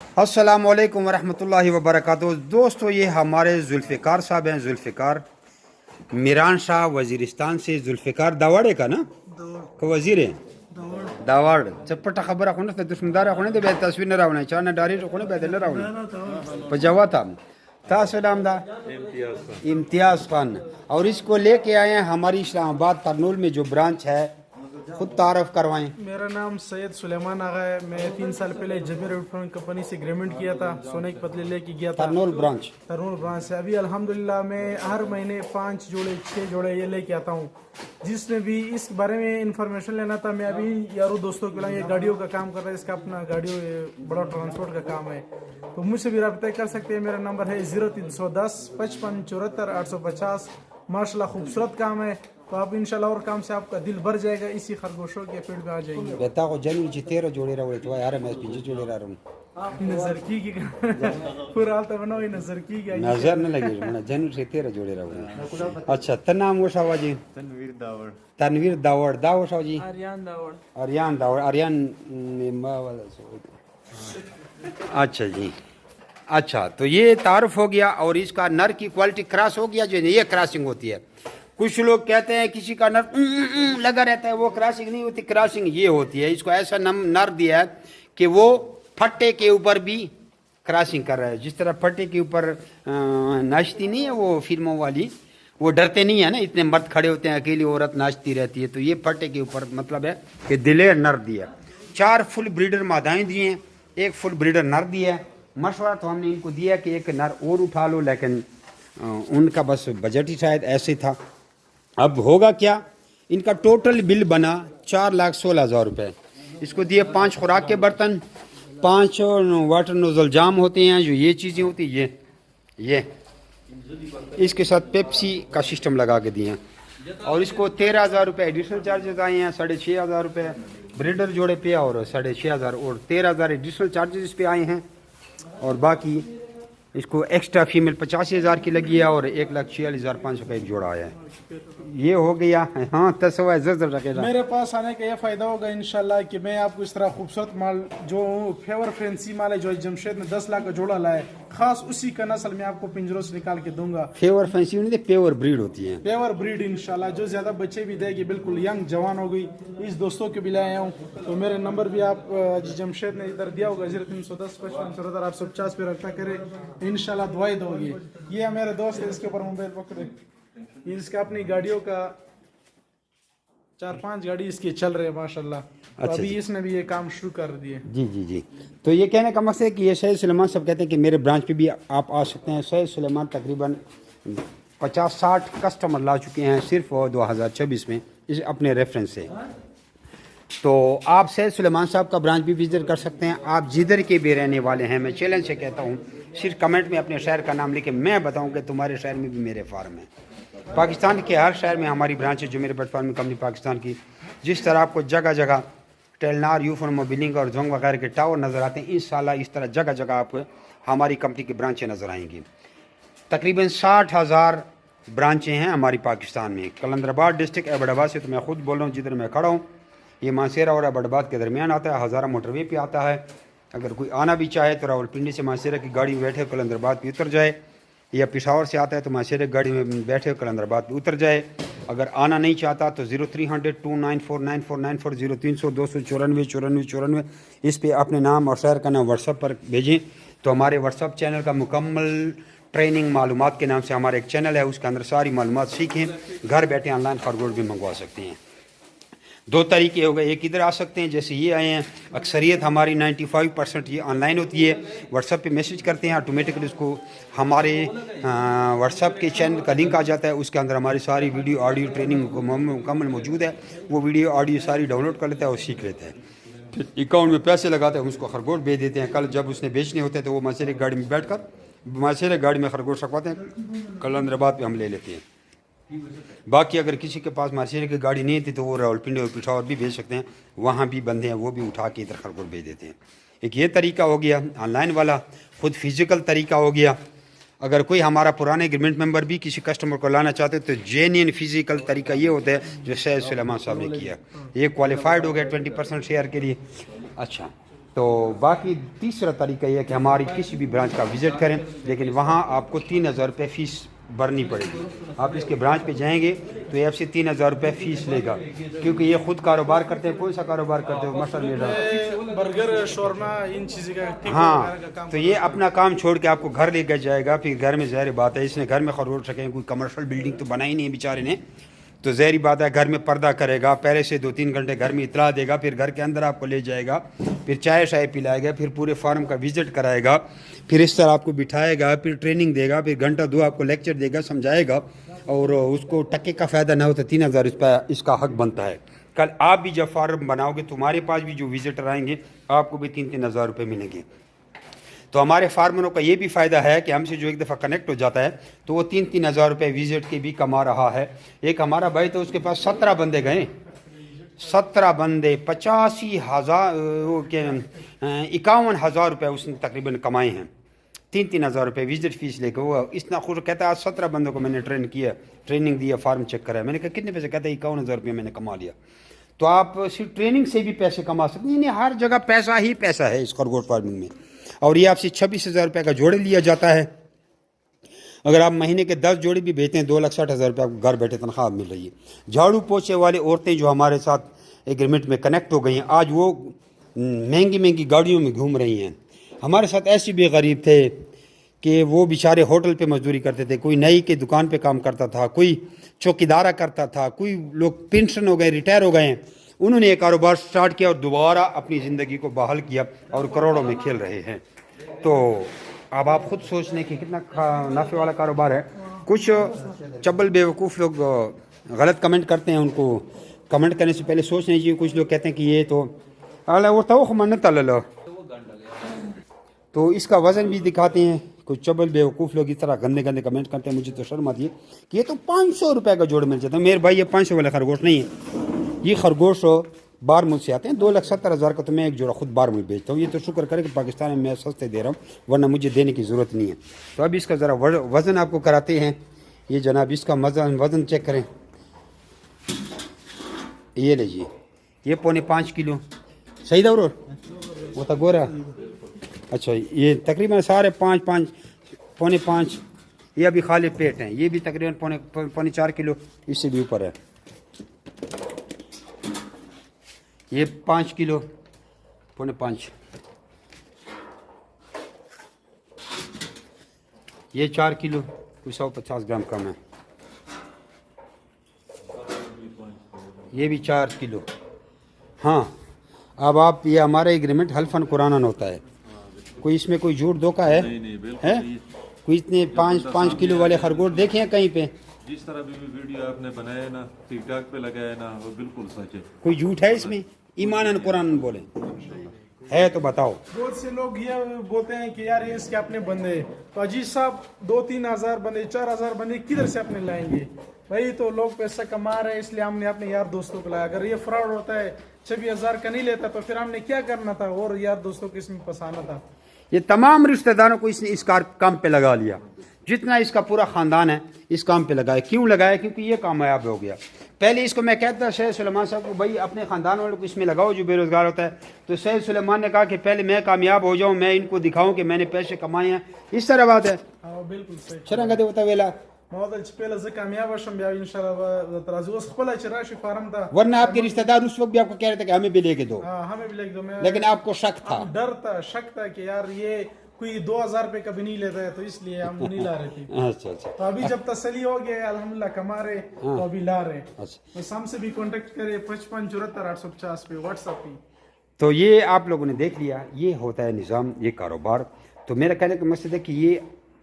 السلام علیکم ورحمۃ اللہ وبرکاتہ دوستو، یہ ہمارے ذوالفقار صاحب ہیں، ذوالفقار میران شاہ وزیرستان سے۔ ذوالفقار داوڑے کا نا کہ وزیر ہیں داوڑ چپٹا خبر اخونے تے دشمندار اخونے تے تصویر نہ راونے چانا ڈاری اخونے تے نہ راونے پجوا تھا تا سلام دا امتیاز خان، اور اس کو لے کے آئے ہیں ہماری اسلام آباد کرنول میں جو برانچ ہے، خود تعارف کروائیں۔ میرا نام سید سلیمان آغا ہے۔ میں 3 سال پہلے جبیر الیکٹرانک کمپنی سے اگریمنٹ کیا تھا، سونے کے پتلے لے کے گیا تھا کرنول برانچ سے۔ ابھی الحمدللہ میں ہر مہینے 5 جوڑے 6 جوڑے یہ لے کے آتا ہوں۔ جس نے بھی اس بارے میں انفارمیشن لینا تھا، میں ابھی یارو دوستوں کے لیے گاڑیوں کا کام کر رہا ہے، اس کا اپنا گاڑیوں بڑا ٹرانسپورٹ کا کام ہے، تو مجھ سے بھی رابطہ کر سکتے ہیں۔ میرا نمبر ہے 0310 55 74 850۔ ماشاءاللہ خوبصورت کام ہے، تو آپ انشاءاللہ اور کام سے آپ کا دل بھر جائے گا، اسی خرگوشوں کے پیڑ میں آ جائیں گے۔ بتا کو جنوری چی 13 جوڑے راوڑے تو یار میں 5 جوڑے را رہوں نظر کی پورا حالت بناوی نظر کی گیا نظر نہ لگے میں جنوری سے 13 جوڑے راوڑے۔ اچھا تنام وہ شاہ جی تنویر داوڑ داو شاہ جی آریان داوڑ آریان ما والا اچھا جی اچھا، تو یہ تعارف ہو گیا، اور اس کا نر کی کوالٹی کراس ہو گیا، جو یہ کراسنگ ہوتی ہے۔ کچھ لوگ کہتے ہیں کسی کا نر لگا رہتا ہے، وہ کراسنگ نہیں ہوتی، کراسنگ یہ ہوتی ہے۔ اس کو ایسا نر دیا ہے کہ وہ پھٹے کے اوپر بھی کراسنگ کر رہا ہے، جس طرح پھٹے کے اوپر ناچتی نہیں ہے وہ فلموں والی، وہ ڈرتے نہیں ہے نا، اتنے مرد کھڑے ہوتے ہیں، اکیلی عورت ناچتی رہتی ہے، تو یہ پھٹے کے اوپر مطلب ہے کہ دلیر نر دیا۔ 4 فل بریڈر مادائیں دیے ہیں، 1 فل بریڈر نر دیا ہے۔ مشورہ تو ہم نے ان کو دیا کہ 1 نر اور اٹھا لو، لیکن ان کا بس بجٹ ہی شاید ایسے تھا۔ اب ہوگا کیا، ان کا ٹوٹل بل بنا 4,16,000 روپے۔ اس کو دیے 5 خوراک کے برتن، 5 واٹر نوزل جام ہوتے ہیں، جو یہ چیزیں ہوتی ہیں، یہ اس کے ساتھ پیپسی کا سسٹم لگا کے دیے ہیں، اور اس کو 13,000 روپے ایڈیشنل چارجز آئے ہیں، 6,500 روپے بریڈر جوڑے پہ، اور 6,500 اور 13,000 ایڈیشنل چارجز اس پہ آئے ہیں، اور باقی اس کو ایکسٹرا فیمیل 85,000 کی لگی ہے، اور 1,46,500 کا ایک جوڑا آیا ہے۔ یہ ہو گیا۔ ہاں تصویر زر رکھے گا۔ میرے پاس آنے کا یہ فائدہ ہوگا انشاءاللہ کہ میں آپ کو اس طرح خوبصورت مال، جو فیور فینسی مال ہے، جو جمشید نے 10 لاکھ کا جوڑا لائے، خاص اسی کا نسل میں آپ کو پنجروں سے نکال کے دوں گا۔ فیور فینسی نہیں، پیور بریڈ ہوتی ہے، پیور بریڈ انشاءاللہ، جو زیادہ بچے بھی دے گی، بالکل ینگ جوان ہو گئی۔ اس دوستوں کے بھی لائے ہوں، تو میرے نمبر بھی آپ جمشید نے ادھر دیا ہوگا، 0310 55 74 850 پہ رابطہ کرے، انشاءاللہ دعائیں دو گی۔ یہ میرے دوست ہے، اس کے اوپر موبائل پکڑے، یہ اس کا اپنی گاڑیوں کا 4-5 گاڑی اس کی چل رہے ہیں ماشاءاللہ، تو ابھی اس نے بھی یہ کام شروع کر دیے۔ جی تو یہ کہنے کا مقصد ہے کہ یہ سید سلیمان صاحب کہتے ہیں کہ میرے برانچ پہ بھی آپ آ سکتے ہیں۔ سید سلیمان تقریباً 50-60 کسٹمر لا چکے ہیں صرف 2026 میں، اس اپنے ریفرنس سے۔ تو آپ سید سلیمان صاحب کا برانچ بھی وزٹ کر سکتے ہیں۔ آپ جدھر کے بھی رہنے والے ہیں، میں چیلنج سے کہتا ہوں، صرف کمنٹ میں اپنے شہر کا نام لکھے، میں بتاؤں کہ تمہارے شہر میں بھی میرے فارم ہے۔ پاکستان کے ہر شہر میں ہماری برانچ ہے، جو میرے پلیٹ فارم کمپنی پاکستان کی۔ جس طرح آپ کو جگہ جگہ ٹیلنار، یوفون بلنگ اور زونگ وغیرہ کے ٹاور نظر آتے ہیں، انشاءاللہ اس طرح جگہ جگہ آپ کو ہماری کمپنی کی برانچیں نظر آئیں گی۔ تقریباً 60,000 برانچیں ہیں ہماری پاکستان میں۔ کلندر آباد ڈسٹرکٹ ایبٹ آباد سے تو میں خود بول رہا ہوں، جدھر میں کھڑا ہوں، یہ مانسیرا اور ایبٹ آباد کے درمیان آتا ہے، ہزارہ موٹر وے پہ آتا ہے۔ اگر کوئی آنا بھی چاہے تو راولپنڈی سے مانسیرا کی گاڑی میں بیٹھے کلندر آباد پہ اتر جائے، یا پشاور سے آتا ہے تو مانسیرا کی گاڑی میں بیٹھے کلندر آباد پہ اتر جائے۔ اگر آنا نہیں چاہتا تو 0300 294 9494 0300 294 94 اس پہ اپنے نام اور شہر کا نام واٹس ایپ پر بھیجیں، تو ہمارے واٹس ایپ چینل کا مکمل ٹریننگ معلومات کے نام سے ہمارا ایک چینل ہے، اس کے اندر ساری معلومات سیکھیں، گھر بیٹھے آن لائن خرگوش بھی منگوا سکتے ہیں۔ 2 طریقے ہو گئے، ایک ادھر آ سکتے ہیں جیسے یہ آئے ہیں، اکثریت ہماری 95% یہ آن لائن ہوتی ہے، واٹس ایپ پہ میسج کرتے ہیں، آٹومیٹکلی اس کو ہمارے واٹس ایپ کے چینل کا لنک آ جاتا ہے، اس کے اندر ہماری ساری ویڈیو آڈیو ٹریننگ مکمل موجود ہے، وہ ویڈیو آڈیو ساری ڈاؤن لوڈ کر لیتا ہے اور سیکھ لیتا ہے، اکاؤنٹ میں پیسے لگاتے ہیں، اس کو خرگوش بھیج دیتے ہیں۔ کل جب اس نے بیچنے ہوتے ہیں تو وہ مانسیرا کی گاڑی میں بیٹھ کر مانسیرا گاڑی میں خرگوش رکھواتے ہیں، کلندر آباد پہ ہم لے لیتے ہیں۔ باقی اگر کسی کے پاس مانسیرا کی گاڑی نہیں تھی تو وہ راولپنڈی اور پشاور بھی بھیج سکتے ہیں، وہاں بھی بندے ہیں، وہ بھی اٹھا کے ادھر خرگوش بھیج دیتے ہیں۔ ایک یہ طریقہ ہو گیا آن لائن والا، خود فزیکل طریقہ ہو گیا۔ اگر کوئی ہمارا پرانے ایگریمنٹ ممبر بھی کسی کسٹمر کو لانا چاہتے تو جینین فزیکل طریقہ یہ ہوتا ہے جو سید سلیمان صاحب نے کیا، یہ کوالیفائڈ ہو گیا 20% شیئر کے لیے۔ اچھا تو باقی تیسرا طریقہ یہ ہے کہ ہماری کسی بھی برانچ کا وزٹ کریں، لیکن وہاں آپ کو 3,000 روپے فیس بھرنی پڑے گی. آپ اس کے برانچ پہ جائیں گے تو یہ آپ سے 3,000 روپے فیس لے گا، کیونکہ یہ خود کاروبار کرتے ہیں. کون سا کاروبار کرتے ہو ماشاء اللہ؟ برگر شورما ان چیزیں کا ہاں، تو یہ اپنا کام چھوڑ کے آپ کو گھر لے کے جائے گا. پھر گھر میں ظاہر بات ہے اس نے گھر میں خرگوش رکھیں، کوئی کمرشل بلڈنگ تو بنائی نہیں ہے بیچارے نے، تو ظاہری بات ہے گھر میں پردہ کرے گا، پہلے سے 2-3 گھنٹے گھر میں اطلاع دے گا، پھر گھر کے اندر آپ کو لے جائے گا، پھر چائے شائے پلائے گا، پھر پورے فارم کا وزٹ کرائے گا، پھر اس طرح آپ کو بٹھائے گا، پھر ٹریننگ دے گا، پھر گھنٹہ 2 آپ کو لیکچر دے گا، سمجھائے گا، اور اس کو ٹکے کا فائدہ نہ ہو تو 3,000 اس کا حق بنتا ہے. کل آپ بھی جب فارم بناؤ گے تمہارے پاس بھی جو وزٹر آئیں گے آپ کو بھی 3,000 روپے ملیں گے. تو ہمارے فارمروں کا یہ بھی فائدہ ہے کہ ہم سے جو ایک دفعہ کنیکٹ ہو جاتا ہے تو وہ 3,000 روپے وزٹ کے بھی کما رہا ہے. ایک ہمارا بھائی تو اس کے پاس 17 بندے گئے، 17 بندے 85,000 51,000 روپے اس نے تقریباً کمائے ہیں. 3,000 روپے وزٹ فیس لے کے وہ اتنا خوش کہتا ہے آج 17 بندوں کو میں نے ٹرین کیا، ٹریننگ دیا، فارم چیک کرا. میں نے کہا کتنے پیسے؟ کہتا ہے 51,000 روپے میں نے کما لیا. تو آپ صرف ٹریننگ سے بھی پیسے کما سکتے ہیں. ہر جگہ پیسہ ہی پیسہ ہے اس خرگوش فارمنگ میں. اور یہ آپ سے 26,000 روپے کا جوڑے لیا جاتا ہے. اگر آپ مہینے کے 10 جوڑے بھی بیچتے ہیں 2,60,000 روپے آپ کو گھر بیٹھے تنخواہ مل رہی ہے. جھاڑو پوچھے والے عورتیں جو ہمارے ساتھ ایگریمنٹ میں کنیکٹ ہو گئی ہیں آج وہ مہنگی مہنگی گاڑیوں میں گھوم رہی ہیں. ہمارے ساتھ ایسے بھی غریب تھے کہ وہ بیچارے ہوٹل پہ مزدوری کرتے تھے، کوئی نئی کے دکان پہ کام کرتا تھا، کوئی چوکیدارہ کرتا تھا، کوئی لوگ پینشن ہو گئے، ریٹائر ہو گئے ہیں. انہوں نے ایک کاروبار سٹارٹ کیا اور دوبارہ اپنی زندگی کو بحال کیا اور کروڑوں میں کھیل رہے ہیں. تو اب آپ خود سوچ لیں کہ کتنا نافع والا کاروبار ہے. کچھ چبل بیوقوف لوگ غلط کمنٹ کرتے ہیں، ان کو کمنٹ کرنے سے پہلے سوچنا چاہیے. کچھ لوگ کہتے ہیں کہ یہ تو تو اس کا وزن بھی دکھاتے ہیں. کچھ چبل بیوقوف لوگ اس طرح گندے گندے کمنٹ کرتے ہیں. مجھے تو شرم آتی ہے کہ یہ تو 500 روپے کا جوڑ مل جاتا ہے. میرے بھائی یہ 500 والے خرگوش نہیں ہے، یہ خرگوش بار ملک سے آتے ہیں. 2,70,000 کا تو میں ایک جوڑا خود بار ملک بیچتا ہوں. یہ تو شکر کرے کہ پاکستان میں سستے دے رہا ہوں، ورنہ مجھے دینے کی ضرورت نہیں ہے. تو اب اس کا ذرا وزن آپ کو کراتے ہیں. یہ جناب اس کا وزن چیک کریں. یہ لیجیے، یہ 4.5 کلو. صحیح تھا وہ تھا گورا. اچھا یہ تقریباً سارے 5.5 یہ ابھی خالی پیٹ ہیں. یہ بھی تقریباً 4.5 کلو، اس سے بھی اوپر ہے. یہ 5 کلو 5.5. یہ 4 کلو، کوئی 150 گرام کم ہے. یہ بھی 4 کلو. ہاں اب آپ یہ ہمارا ایگریمنٹ حلفاً قرآناً ہوتا ہے. کوئی اس میں کوئی جھوٹ دھوکا ہے؟ کوئی اتنے 5 کلو والے خرگوش دیکھے ہیں کہیں پہ؟ جس طرح بھی ویڈیو آپ نے بنایا ہے نا، ٹک ٹاک پہ لگایا ہے نا، وہ بالکل سچ ہے. کوئی جھوٹ ہے اس میں؟ ایماناً قرآن بولے ہے تو بتاؤ. بہت سے لوگ یہ بولتے ہیں کہ یار اس کے اپنے بندے، تو عجیز صاحب 2-3 ہزار بندے 4,000 بندے کدھر سے اپنے لائیں گے بھائی؟ تو لوگ پیسہ کما رہے ہیں اس لیے ہم نے اپنے یار دوستوں کو لایا. اگر یہ فراڈ ہوتا ہے 26,000 کا نہیں لیتا تو پھر ہم نے کیا کرنا تھا اور یار دوستوں کو اس میں پھنسانا تھا. یہ تمام رشتہ داروں کو اس نے اس کام پہ لگا لیا. جتنا اس کا پورا خاندان ہے اس کام پہ لگایا. کیوں لگایا؟ کیونکہ یہ کامیاب ہو گیا. پہلے اس کو میں کہتا شیخ سلیمان صاحب کو بھائی اپنے خاندان والوں کو اس میں لگاؤ جو بے روزگار ہوتا ہے. تو شیخ سلیمان نے کہا کہ پہلے میں کامیاب ہو جاؤں، میں ان کو دکھاؤں کہ میں نے پیسے کمائے ہیں. اس طرح بات ہے. بالکل صحیح. شرنگتے ہوتا ویلا مودل چې پہلے زه کامیاب شم بیا ان شاء الله ترازی اوس خپل چې راشي فارم ته. ورنہ آپ کے رشتہ دار اس وقت بھی آپ کو کہہ رہے تھے کہ ہمیں بھی لے کے دو. ہمیں بھی لے کے دو. لیکن آپ کو شک تھا، ڈر تھا، شک تھا کہ یار یہ کوئی 2,000 روپے کا بھی نہیں لیتا ہے، تو اس لیے ہم نہیں لا رہے تھے. اچھا اچھا. تو ابھی جب تسلی ہو گیا الحمدللہ کما رہے تو ابھی لا رہے. بس ہم سے بھی کانٹیکٹ کرے 55 74 850 پہ واٹس ایپ پہ. تو یہ آپ لوگوں نے دیکھ لیا، یہ ہوتا ہے نظام، یہ کاروبار. تو میرا کہنے کا مقصد ہے کہ یہ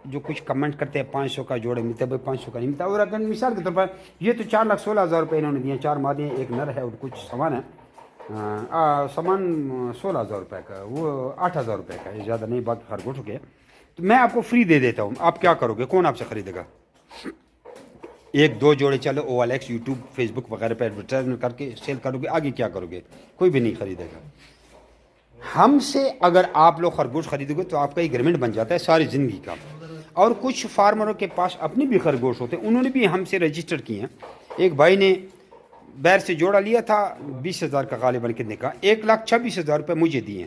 جو کچھ کمنٹ کرتے ہیں 500 کا جوڑے ملتا ہے، 500 کا نہیں ملتا. اور اگر مثال کے طور پر یہ تو 4,16,000 روپے انہوں نے دیے. 4 مادے ہیں، ایک نر ہے اور کچھ سامان ہے. سامان 16,000 روپے کا، وہ 8,000 روپے کا ہے، زیادہ نہیں. باقی خرگوش ہو گیا. تو میں آپ کو فری دے دیتا ہوں. آپ کیا کرو گے؟ کون آپ سے خریدے گا؟ 1-2 جوڑے چلو OLX یوٹیوب فیس بک وغیرہ پہ ایڈورٹائزمنٹ کر کے سیل کرو گے. آگے کیا کرو گے؟ کوئی بھی نہیں خریدے گا. ہم سے اگر آپ لوگ خرگوش خریدو گے تو آپ کا ایگریمنٹ بن جاتا ہے ساری زندگی کا. اور کچھ فارمروں کے پاس اپنے بھی خرگوش ہوتے ہیں، انہوں نے بھی ہم سے رجسٹر کیے ہیں. ایک بھائی نے بیر سے جوڑا لیا تھا 20,000 کا، غالباً کتنے کا 1,26,000 روپے مجھے دیے.